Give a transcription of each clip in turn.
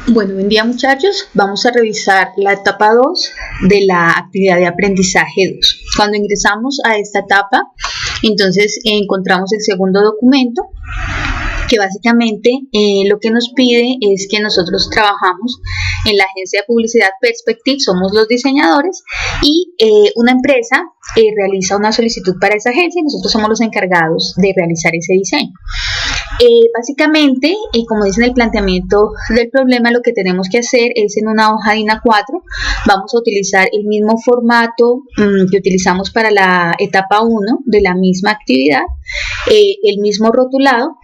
Bueno, buen día muchachos, vamos a revisar la etapa 2 de la actividad de aprendizaje 2. Cuando ingresamos a esta etapa, entonces encontramos el segundo documento, que básicamente lo que nos pide es que nosotros trabajamos en la agencia de publicidad Perspective, somos los diseñadores, y una empresa realiza una solicitud para esa agencia y nosotros somos los encargados de realizar ese diseño. Básicamente, como dice en el planteamiento del problema, lo que tenemos que hacer es en una hoja DIN A4, vamos a utilizar el mismo formato que utilizamos para la etapa 1 de la misma actividad, el mismo rotulado,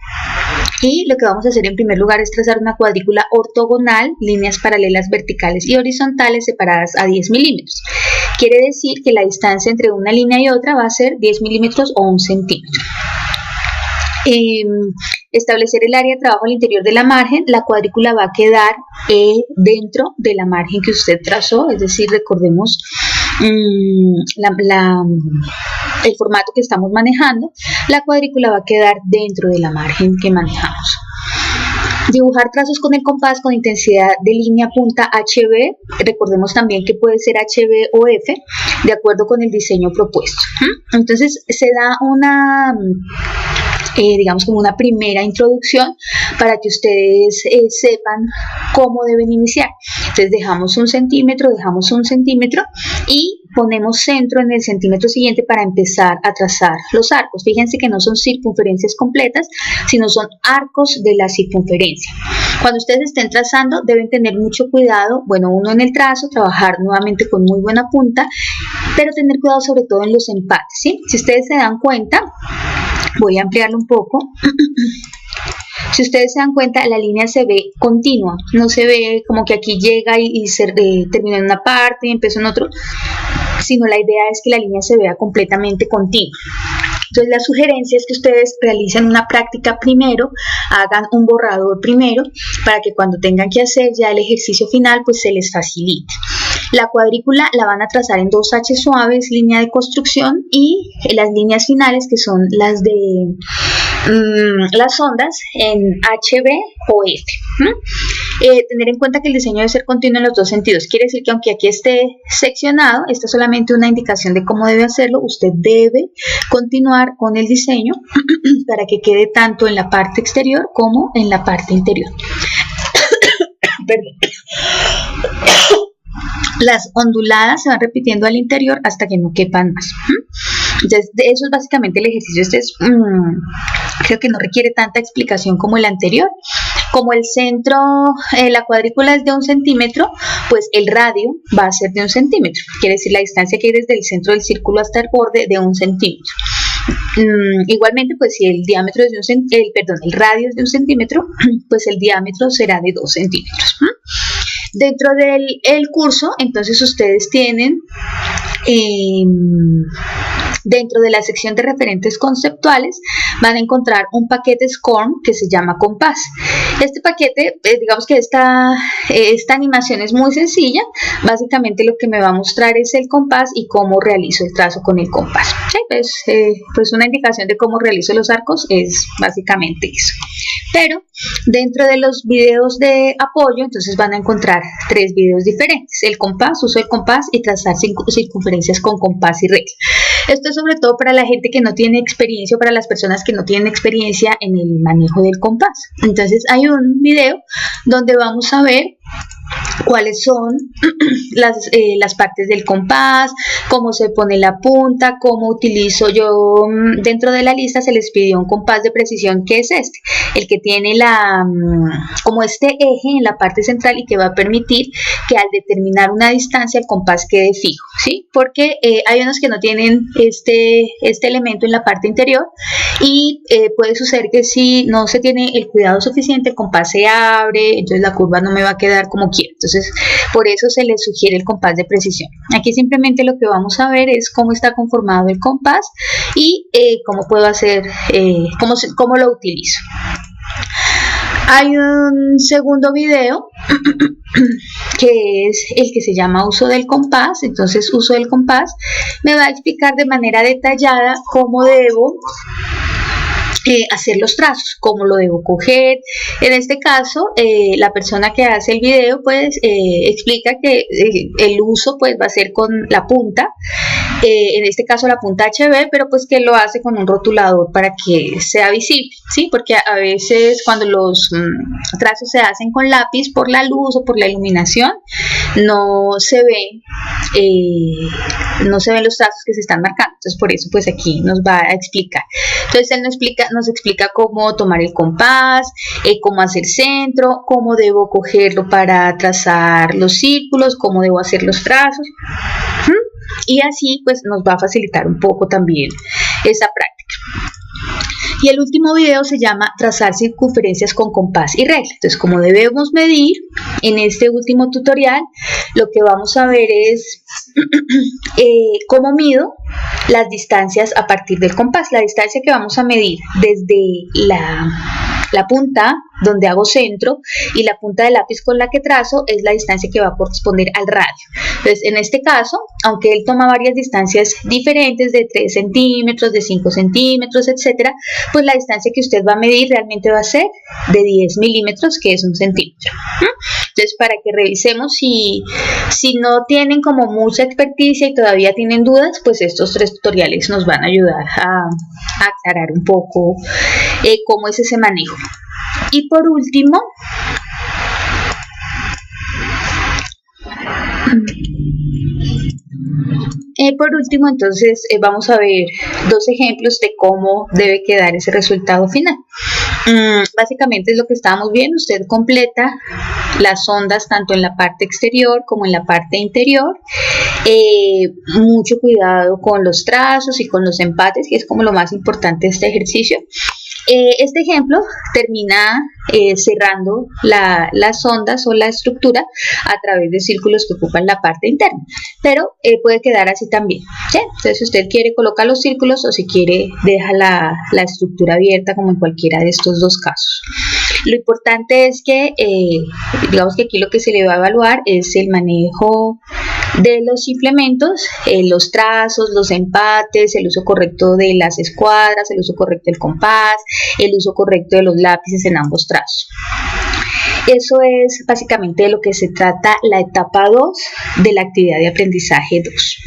y lo que vamos a hacer en primer lugar es trazar una cuadrícula ortogonal, líneas paralelas verticales y horizontales separadas a 10 milímetros. Quiere decir que la distancia entre una línea y otra va a ser 10 milímetros o 1 centímetro. Establecer el área de trabajo al interior de la margen. La cuadrícula va a quedar dentro de la margen que usted trazó, es decir, recordemos el formato que estamos manejando. La cuadrícula va a quedar dentro de la margen que manejamos. Dibujar trazos con el compás con intensidad de línea punta HB, recordemos también que puede ser HB o F, de acuerdo con el diseño propuesto. Entonces se da una digamos como una primera introducción para que ustedes sepan cómo deben iniciar. Entonces dejamos 1 centímetro y ponemos centro en el centímetro siguiente para empezar a trazar los arcos. Fíjense que no son circunferencias completas, sino son arcos de la circunferencia. Cuando ustedes estén trazando deben tener mucho cuidado, bueno, uno en el trazo, trabajar nuevamente con muy buena punta, pero tener cuidado sobre todo en los empates, ¿sí? Si ustedes se dan cuenta, voy a ampliarlo un poco. Si ustedes se dan cuenta, la línea se ve continua, no se ve como que aquí llega y se termina en una parte y empezó en otro, sino la idea es que la línea se vea completamente continua. Entonces la sugerencia es que ustedes realicen una práctica primero, hagan un borrador primero, para que cuando tengan que hacer ya el ejercicio final, pues se les facilite. La cuadrícula la van a trazar en 2 H suaves, línea de construcción, y las líneas finales, que son las de las ondas, en HB o F. Tener en cuenta que el diseño debe ser continuo en los 2 sentidos. Quiere decir que aunque aquí esté seccionado, esta es solamente una indicación de cómo debe hacerlo. Usted debe continuar con el diseño para que quede tanto en la parte exterior como en la parte interior. Perdón. Las onduladas se van repitiendo al interior hasta que no quepan más. Entonces, eso es básicamente el ejercicio. Este es, creo que no requiere tanta explicación como el anterior. Como el centro, la cuadrícula es de 1 centímetro, pues el radio va a ser de 1 centímetro. Quiere decir la distancia que hay desde el centro del círculo hasta el borde de 1 centímetro. Igualmente, pues si el diámetro es de el radio es de 1 centímetro, pues el diámetro será de 2 centímetros. Dentro del curso, entonces ustedes tienen dentro de la sección de referentes conceptuales van a encontrar un paquete SCORM que se llama compás. Este paquete, digamos que esta animación es muy sencilla. Básicamente lo que me va a mostrar es el compás y cómo realizo el trazo con el compás. ¿Sí? Pues una indicación de cómo realizo los arcos es básicamente eso. Pero dentro de los videos de apoyo, entonces van a encontrar 3 videos diferentes. El compás, uso del compás y trazar circunferencias con compás y regla. Esto es sobre todo para la gente que no tiene experiencia o para las personas que no tienen experiencia en el manejo del compás. Entonces hay un video donde vamos a ver cuáles son las partes del compás, cómo se pone la punta, cómo utilizo yo. Dentro de la lista se les pidió un compás de precisión, que es este, el que tiene como este eje en la parte central y que va a permitir que al determinar una distancia el compás quede fijo, ¿sí? Porque hay unos que no tienen este elemento en la parte interior y puede suceder que si no se tiene el cuidado suficiente el compás se abre, entonces la curva no me va a quedar como quiero. Entonces por eso se les sugiere el compás de precisión. Aquí simplemente lo que vamos a ver es cómo está conformado el compás y cómo puedo hacer, cómo lo utilizo. Hay un segundo video que es el que se llama uso del compás. Entonces uso del compás me va a explicar de manera detallada cómo debo hacer los trazos, cómo lo debo coger. En este caso, la persona que hace el video pues explica que el uso pues va a ser con la punta, en este caso la punta HB, pero pues que lo hace con un rotulador para que sea visible, ¿sí? Porque a veces cuando los trazos se hacen con lápiz, por la luz o por la iluminación, no se ven los trazos que se están marcando. Entonces por eso pues aquí nos va a explicar. Entonces él nos explica cómo tomar el compás, cómo hacer centro, cómo debo cogerlo para trazar los círculos, cómo debo hacer los trazos. Y así pues nos va a facilitar un poco también esa práctica. Y el último video se llama trazar circunferencias con compás y regla. Entonces, como debemos medir, en este último tutorial lo que vamos a ver es cómo mido las distancias a partir del compás. La distancia que vamos a medir desde la punta donde hago centro y la punta del lápiz con la que trazo es la distancia que va a corresponder al radio. Entonces, en este caso, aunque él toma varias distancias diferentes de 3 centímetros, de 5 centímetros, etcétera, pues la distancia que usted va a medir realmente va a ser de 10 milímetros, que es 1 centímetro. Entonces, para que revisemos si no tienen como mucha experticia y todavía tienen dudas, pues estos 3 tutoriales nos van a ayudar a aclarar un poco cómo es ese manejo. Y por último, entonces vamos a ver 2 ejemplos de cómo debe quedar ese resultado final. Básicamente es lo que estábamos viendo. Usted completa las ondas tanto en la parte exterior como en la parte interior. Mucho cuidado con los trazos y con los empates, que es como lo más importante de este ejercicio. Este ejemplo termina cerrando las ondas o la estructura a través de círculos que ocupan la parte interna, pero puede quedar así también, ¿sí? Entonces, si usted quiere, coloca los círculos, o si quiere, deja la estructura abierta, como en cualquiera de estos 2 casos. Lo importante es que, digamos que aquí lo que se le va a evaluar es el manejo de los implementos, los trazos, los empates, el uso correcto de las escuadras, el uso correcto del compás, el uso correcto de los lápices en ambos trazos. Eso es básicamente de lo que se trata la etapa 2 de la actividad de aprendizaje 2.